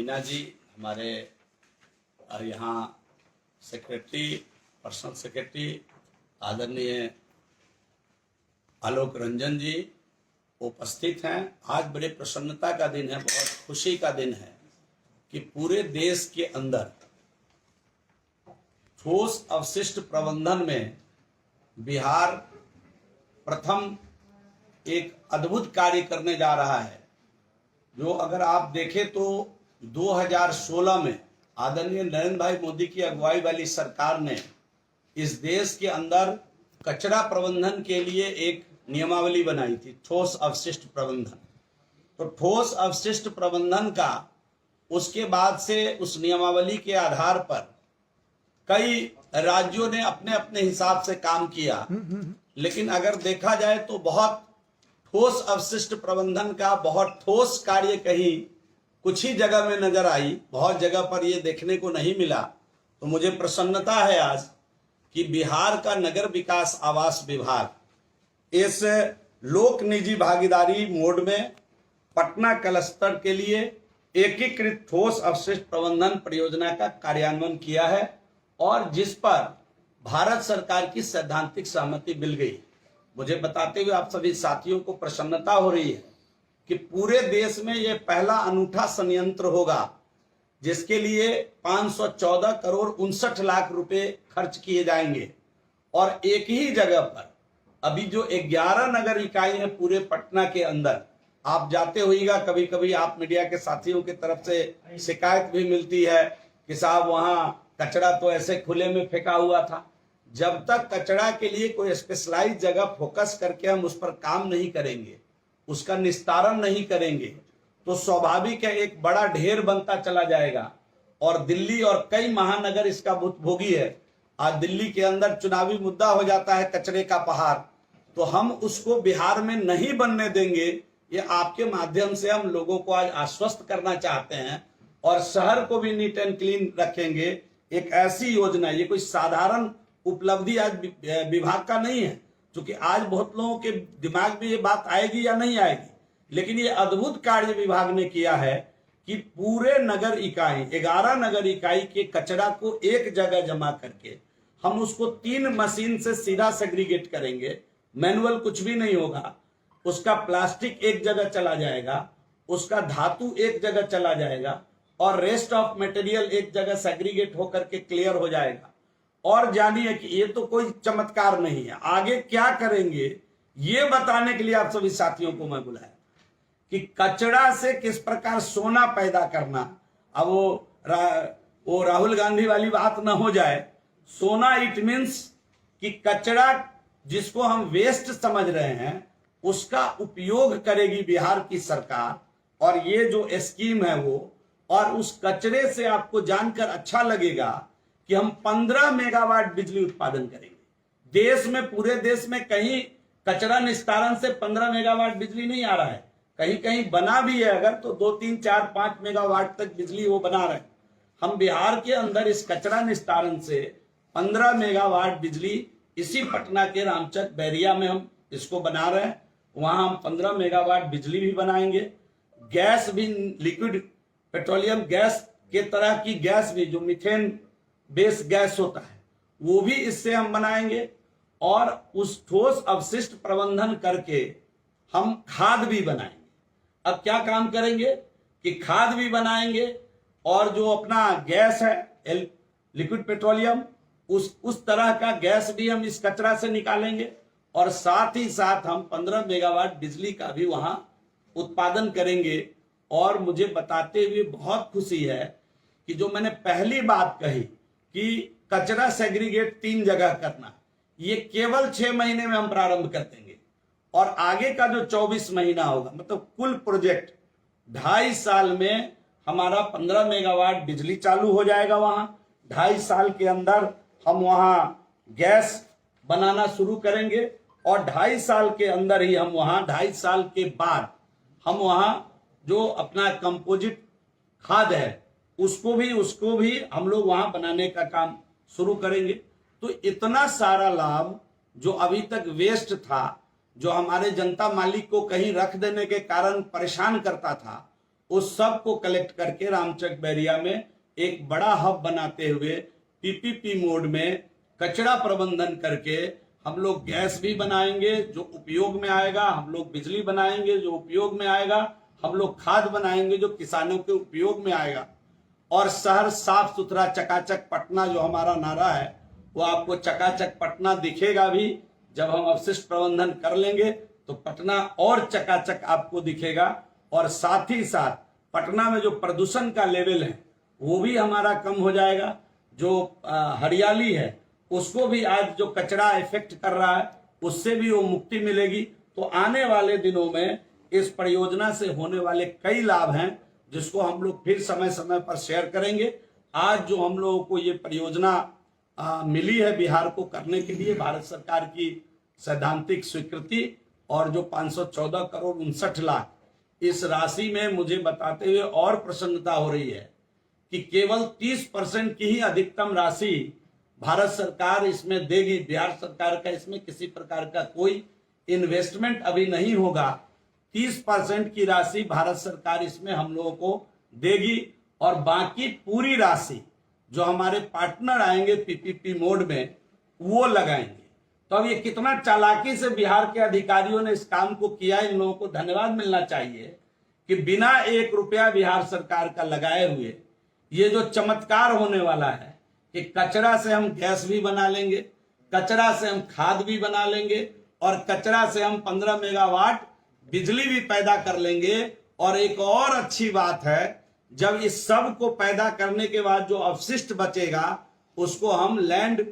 मीना जी, हमारे यहाँ secretary, personal secretary आदरणीय आलोक रंजन जी उपस्थित हैं। आज बड़े प्रसन्नता का दिन है, बहुत खुशी का दिन है कि पूरे देश के अंदर ठोस अपशिष्ट प्रबंधन में बिहार प्रथम एक अद्भुत कार्य करने जा रहा है। जो अगर आप देखें तो 2016 में आदरणीय नरेंद्र भाई मोदी की अगुवाई वाली सरकार ने इस देश के अंदर कचरा प्रबंधन के लिए एक नियमावली बनाई थी, ठोस अपशिष्ट प्रबंधन। तो ठोस अपशिष्ट प्रबंधन का उसके बाद से उस नियमावली के आधार पर कई राज्यों ने अपने अपने हिसाब से काम किया, लेकिन अगर देखा जाए तो बहुत ठोस अपशिष्ट प्रबंधन का बहुत ठोस कार्य कहीं कुछ ही जगह में नजर आई, बहुत जगह पर यह देखने को नहीं मिला। तो मुझे प्रसन्नता है आज कि बिहार का नगर विकास आवास विभाग इस लोक निजी भागीदारी मोड में पटना क्लस्टर के लिए एकीकृत ठोस अपशिष्ट प्रबंधन परियोजना का कार्यान्वयन किया है और जिस पर भारत सरकार की सैद्धांतिक सहमति मिल गई। मुझे बताते हुए आप सभी साथियों को प्रसन्नता हो रही है कि पूरे देश में यह पहला अनूठा संयंत्र होगा जिसके लिए 514 करोड़ 59 लाख रुपए खर्च किए जाएंगे और एक ही जगह पर अभी जो 11 नगर इकाई है पूरे पटना के अंदर, आप जाते होइएगा, कभी कभी आप मीडिया के साथियों की तरफ से शिकायत भी मिलती है कि साहब वहां कचरा तो ऐसे खुले में फेंका हुआ था। जब तक कचरा के लिए कोई स्पेशलाइज जगह फोकस करके हम उस पर काम नहीं करेंगे, उसका निस्तारण नहीं करेंगे, तो स्वाभाविक है एक बड़ा ढेर बनता चला जाएगा और दिल्ली और कई महानगर इसका भुक्तभोगी है। आज दिल्ली के अंदर चुनावी मुद्दा हो जाता है कचरे का पहाड़, तो हम उसको बिहार में नहीं बनने देंगे। ये आपके माध्यम से हम लोगों को आज आश्वस्त करना चाहते हैं और शहर को भी नीट एंड क्लीन रखेंगे। एक ऐसी योजना, ये कोई साधारण उपलब्धि आज विभाग का नहीं है, क्योंकि आज बहुत लोगों के दिमाग में ये बात आएगी या नहीं आएगी, लेकिन ये अद्भुत कार्य विभाग ने किया है कि पूरे नगर इकाई 11 नगर इकाई के कचरा को एक जगह जमा करके हम उसको 3 मशीन से सीधा सेग्रीगेट करेंगे। मैनुअल कुछ भी नहीं होगा, उसका प्लास्टिक एक जगह चला जाएगा, उसका धातु एक जगह चला जाएगा और रेस्ट ऑफ मटेरियल एक जगह सेग्रीगेट होकर के क्लियर हो जाएगा। और जानिए कि ये तो कोई चमत्कार नहीं है, आगे क्या करेंगे ये बताने के लिए आप सभी साथियों को मैं बुलाया कि कचरा से किस प्रकार सोना पैदा करना। अब वो राहुल गांधी वाली बात ना हो जाए। सोना इट मीन्स कि कचरा जिसको हम वेस्ट समझ रहे हैं उसका उपयोग करेगी बिहार की सरकार, और ये जो स्कीम है वो, और उस कचरे से आपको जानकर अच्छा लगेगा कि हम 15 मेगावाट बिजली उत्पादन करेंगे। देश में, पूरे देश में कहीं कचरा निस्तारण से 15 मेगावाट बिजली नहीं आ रहा है, कहीं कहीं बना भी है अगर तो 2, 3, 4, 5 मेगावाट तक बिजली वो बना रहे हैं। हम बिहार के अंदर इस कचरा निस्तारण से 15 मेगावाट बिजली इसी पटना के रामचक बैरिया में हम इसको बना रहे हैं। वहां हम 15 मेगावाट बिजली भी बनाएंगे। गैस भी, लिक्विड पेट्रोलियम गैस के तरह की गैस भी, जो मीथेन बेस गैस होता है, वो भी इससे हम बनाएंगे। और उस ठोस अपशिष्ट प्रबंधन करके हम खाद भी बनाएंगे। अब क्या काम करेंगे कि खाद भी बनाएंगे और जो अपना गैस है लिक्विड पेट्रोलियम, उस तरह का गैस भी हम इस कचरा से निकालेंगे और साथ ही साथ हम 15 मेगावाट बिजली का भी वहां उत्पादन करेंगे। और मुझे बताते हुए बहुत खुशी है कि जो मैंने पहली बात कही कि कचरा सेग्रीगेट 3 जगह करना, ये केवल 6 महीने में हम प्रारंभ कर देंगे और आगे का जो 24 महीना होगा, मतलब कुल प्रोजेक्ट 2.5 साल में हमारा 15 मेगावाट बिजली चालू हो जाएगा। वहां 2.5 साल के अंदर हम वहां गैस बनाना शुरू करेंगे और 2.5 साल के अंदर ही हम वहां 2.5 साल के बाद हम वहां जो अपना कंपोजिट खाद है उसको भी हम लोग वहां बनाने का काम शुरू करेंगे। तो इतना सारा लाभ जो अभी तक वेस्ट था, जो हमारे जनता मालिक को कहीं रख देने के कारण परेशान करता था, उस सब को कलेक्ट करके रामचक बैरिया में एक बड़ा हब बनाते हुए पीपीपी मोड में कचरा प्रबंधन करके हम लोग गैस भी बनाएंगे जो उपयोग में आएगा, हम लोग बिजली बनाएंगे जो उपयोग में आएगा, हम लोग खाद बनाएंगे जो किसानों के उपयोग में आएगा, और शहर साफ सुथरा चकाचक पटना जो हमारा नारा है वो आपको चकाचक पटना दिखेगा भी। जब हम अपशिष्ट प्रबंधन कर लेंगे तो पटना और चकाचक आपको दिखेगा, और साथ ही साथ पटना में जो प्रदूषण का लेवल है वो भी हमारा कम हो जाएगा। जो हरियाली है उसको भी आज जो कचरा इफेक्ट कर रहा है उससे भी वो मुक्ति मिलेगी। तो आने वाले दिनों में इस परियोजना से होने वाले कई लाभ हैं जिसको हम लोग फिर समय समय पर शेयर करेंगे। आज जो हम लोगों को ये परियोजना मिली है बिहार को करने के लिए, भारत सरकार की सैद्धांतिक स्वीकृति, और जो 514 करोड़ 59 लाख इस राशि में मुझे बताते हुए और प्रसन्नता हो रही है कि केवल 30% की ही अधिकतम राशि भारत सरकार इसमें देगी। बिहार सरकार का इसमें किसी प्रकार का कोई इन्वेस्टमेंट अभी नहीं होगा। 30% की राशि भारत सरकार इसमें हम लोगों को देगी, और बाकी पूरी राशि जो हमारे पार्टनर आएंगे पीपीपी मोड में वो लगाएंगे। तो अब ये कितना चालाकी से बिहार के अधिकारियों ने इस काम को किया, इन लोगों को धन्यवाद मिलना चाहिए कि बिना 1 रुपया बिहार सरकार का लगाए हुए ये जो चमत्कार होने वाला है कि कचरा से हम गैस भी बना लेंगे, कचरा से हम खाद भी बना लेंगे, और कचरा से हम 15 मेगावाट बिजली भी पैदा कर लेंगे। और एक और अच्छी बात है, जब इस सब को पैदा करने के बाद जो अवशिष्ट बचेगा उसको हम लैंड